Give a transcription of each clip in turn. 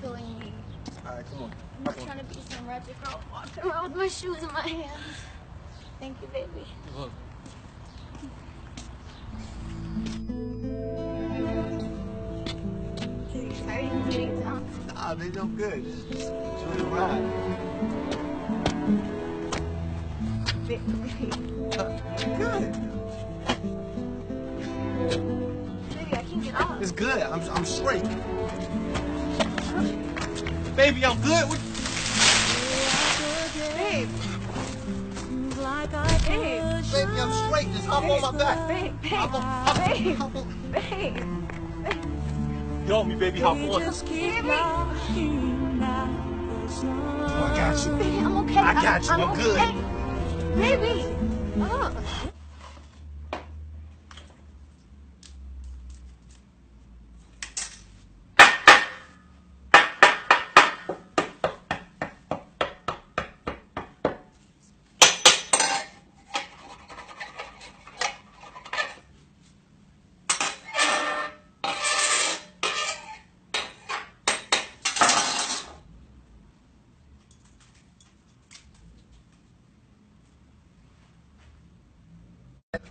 Killing me. Alright, come on. I'm trying to be some ratchet girl walking around with my shoes in my hands. Thank you, baby. Look. Are you excited? Getting drunk? Nah, they no good. Just enjoy the ride. Baby. Good. Baby, I can't get off. It's good. I'm straight. Baby, I'm good. Babe. Babe. Baby, I'm straight. Just hop on my back. Babe. Hop on. Babe. Get on me, baby. Hop on. Baby. Oh, I got you. Baby, I'm okay. I got you. I'm good. Okay. Baby. Oh.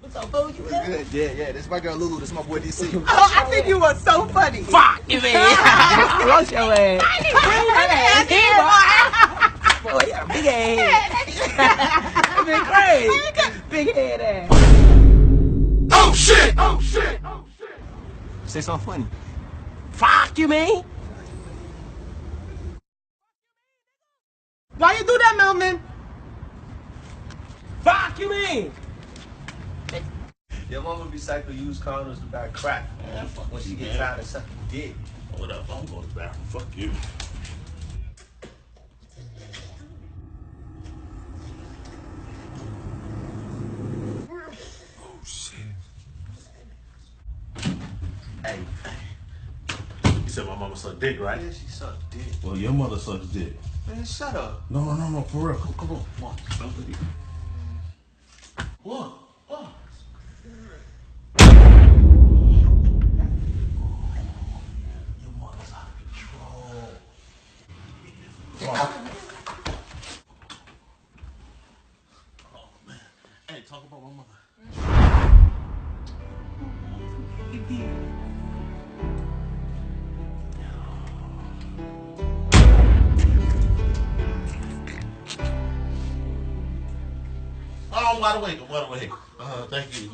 What's up, fool? You good? Good. Yeah. This is my girl Lulu. This is my boy DC. Oh, I think you was so funny. Fuck you, man. Roast your ass. Boy, you got a big ass. Big crazy. Big head ass. Oh shit! Oh shit! Oh shit! Say something funny. Fuck you, man. Why you do that, Melvin? Fuck you, man. Your mama recycle used condoms to buy crack when she gets tired of sucking dick. What up? I'm going to the bathroom. Fuck you. Oh shit. Hey. You said my mama sucked dick, right? Yeah, she sucked dick. Well, your mother sucks dick. Man, shut up. No, for real. Come on. What? Your mother's out of control. Oh, man. Hey, talk about my mother. Oh, wide awake. Thank you.